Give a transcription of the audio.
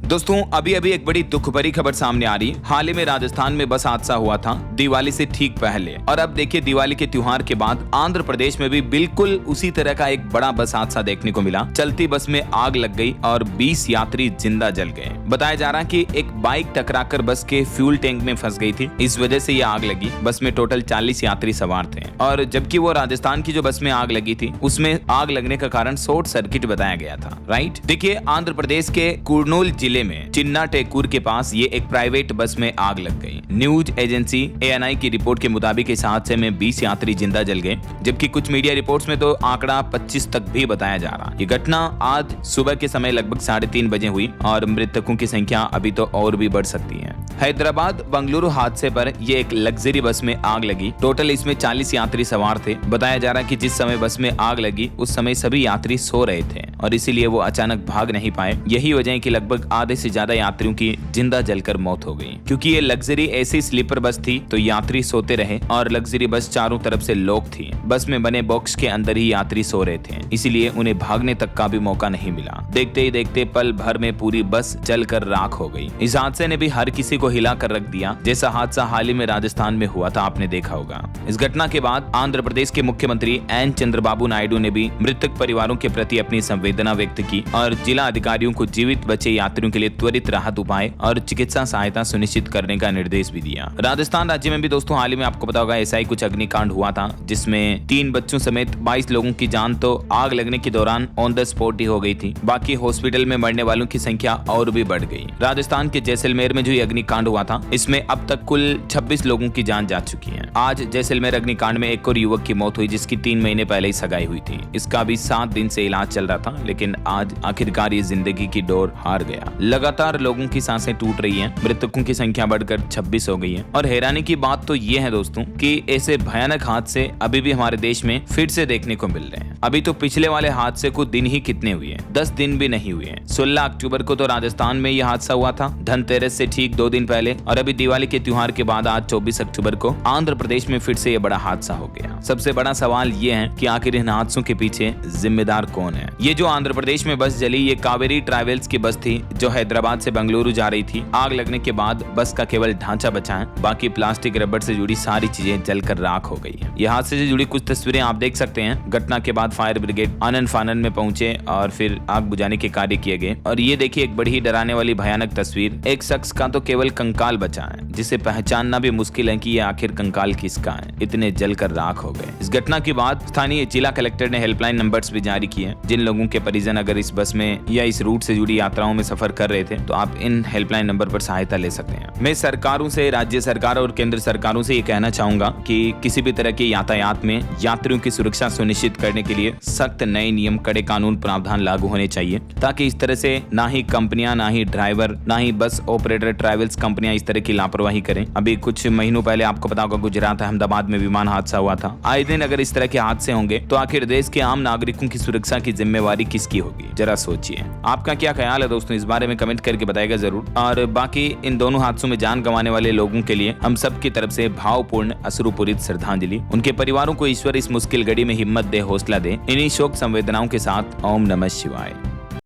दोस्तों अभी अभी एक बड़ी दुख भरी खबर सामने आ रही। हाल ही में राजस्थान में बस हादसा हुआ था दिवाली से ठीक पहले, और अब देखिए दिवाली के त्योहार के बाद आंध्र प्रदेश में भी बिल्कुल उसी तरह का एक बड़ा बस हादसा देखने को मिला। चलती बस में आग लग गई और 20 यात्री जिंदा जल गए। बताया जा रहा है कि एक बाइक टकराकर बस के फ्यूल टैंक में फंस गई थी, इस वजह से ये आग लगी। बस में टोटल 40 यात्री सवार थे, और जबकि वो राजस्थान की जो बस में आग लगी थी उसमें आग लगने का कारण शॉर्ट सर्किट बताया गया था। राइट, देखिए आंध्र प्रदेश के कुर्नूल जिले में चिन्ना टेकूर के पास ये एक प्राइवेट बस में आग लग गई। न्यूज एजेंसी ANI की रिपोर्ट के मुताबिक इस हादसे में 20 यात्री जिंदा जल गए, जबकि कुछ मीडिया रिपोर्ट्स में तो आंकड़ा 25 तक भी बताया जा रहा। ये घटना आज सुबह के समय लगभग 3:30 बजे हुई और मृतकों की संख्या अभी तो और भी बढ़ सकती है। हैदराबाद बंगलुरु हादसे पर ये एक लग्जरी बस में आग लगी। टोटल इसमें 40 यात्री सवार थे। बताया जा रहा है कि जिस समय बस में आग लगी उस समय सभी यात्री सो रहे थे और इसीलिए वो अचानक भाग नहीं पाए। यही वजह है कि लगभग आधे से ज्यादा यात्रियों की जिंदा जलकर मौत हो गई। क्योंकि ये लग्जरी ऐसी स्लीपर बस थी तो यात्री सोते रहे और लग्जरी बस चारों तरफ से लॉक थी। बस में बने बॉक्स के अंदर ही यात्री सो रहे थे, इसीलिए उन्हें भागने तक का भी मौका नहीं मिला। देखते ही देखते पल भर में पूरी बस जलकर राख हो गई। इस हादसे ने भी हर किसी को हिला कर रख दिया। जैसा हादसा हाल ही में राजस्थान में हुआ था, आपने देखा होगा। इस घटना के बाद आंध्र प्रदेश के मुख्यमंत्री एन चंद्रबाबू नायडू ने भी मृतक परिवारों के प्रति अपनी संवेदना व्यक्त की और जिला अधिकारियों को जीवित बचे यात्रियों के लिए त्वरित राहत उपाय और चिकित्सा सहायता सुनिश्चित करने का निर्देश भी दिया। राजस्थान राज्य में भी दोस्तों हाल ही में आपको पता होगा ऐसा ही कुछ अग्निकांड हुआ था, जिसमें 3 बच्चों समेत 22 लोगों की जान तो आग लगने के दौरान ऑन द स्पॉट ही हो गई थी। बाकी हॉस्पिटल में मरने वालों की संख्या और भी बढ़ गई। राजस्थान के जैसलमेर में जो अग्निकांड हुआ था इसमें अब तक कुल 26 लोगों की जान जा चुकी है। आज जैसलमेर अग्निकांड में एक और युवक की मौत हुई जिसकी 3 महीने पहले ही सगाई हुई थी। इसका भी 7 दिन से इलाज चल रहा था, लेकिन आज आखिरकार ये जिंदगी की डोर हार गया। लगातार लोगों की सांसें टूट रही हैं। मृतकों की संख्या बढ़कर 26 हो गई है। और हैरानी की बात तो ये है दोस्तों कि ऐसे भयानक हादसे अभी भी हमारे देश में फिर से देखने को मिल रहे हैं। अभी तो पिछले वाले हादसे को दिन ही कितने हुए हैं, 10 दिन भी नहीं हुए हैं। 16 अक्टूबर को तो राजस्थान में यह हादसा हुआ था, धनतेरस से ठीक 2 दिन पहले, और अभी दिवाली के त्योहार के बाद आज 24 अक्टूबर को आंध्र प्रदेश में फिर से ये बड़ा हादसा हो गया। सबसे बड़ा सवाल ये है कि आखिर इन हादसों के पीछे जिम्मेदार कौन है। ये जो आंध्र प्रदेश में बस जली ये कावेरी ट्रैवल्स की बस थी जो हैदराबाद से बेंगलुरु जा रही थी। आग लगने के बाद बस का केवल ढांचा बचा है, बाकी प्लास्टिक रबड़ से जुड़ी सारी चीजें जलकर राख हो गई है। यह हादसे से जुड़ी कुछ तस्वीरें आप देख सकते हैं। घटना के बाद फायर ब्रिगेड आनन फानन में पहुंचे और फिर आग बुझाने के कार्य किए गए। और ये देखिए एक बड़ी ही डराने वाली भयानक तस्वीर। एक शख्स का तो केवल कंकाल बचा है, जिसे पहचानना भी मुश्किल है कि ये आखिर कंकाल किसका है, इतने जलकर राख हो गए। इस घटना के बाद स्थानीय जिला कलेक्टर ने हेल्पलाइन नंबर्स भी जारी किए। जिन लोगों के परिजन अगर इस बस में या इस रूट से जुड़ी यात्राओं में सफर कर रहे थे तो आप इन हेल्पलाइन नंबर पर सहायता ले सकते हैं। मैं सरकारों से, राज्य सरकार और केंद्र सरकारों से ये कहना चाहूंगा कि किसी भी तरह के यातायात में यात्रियों की सुरक्षा सुनिश्चित करने के लिए सख्त नए नियम, कड़े कानून प्रावधान लागू होने चाहिए, ताकि इस तरह से ना ही कंपनियां, ना ही ड्राइवर, ना ही बस ऑपरेटर ट्रैवल्स कंपनियां इस तरह की लापरवाही करें। अभी कुछ महीनों पहले आपको पता होगा गुजरात अहमदाबाद में विमान हादसा हुआ था। आए दिन अगर इस तरह के हादसे होंगे तो आखिर देश के आम नागरिकों की सुरक्षा की जिम्मेवारी किसकी होगी, जरा सोचिए। आपका क्या ख्याल है दोस्तों, इस बारे में कमेंट करके बताइएगा जरूर। और बाकी इन दोनों हादसों में जान गंवाने वाले लोगों के लिए हम सब की तरफ से भावपूर्ण अश्रुपूरित श्रद्धांजलि। उनके परिवारों को ईश्वर इस मुश्किल घड़ी में हिम्मत दे, हौसला दे। इन्हीं शोक संवेदनाओं के साथ ओम नमः शिवाय।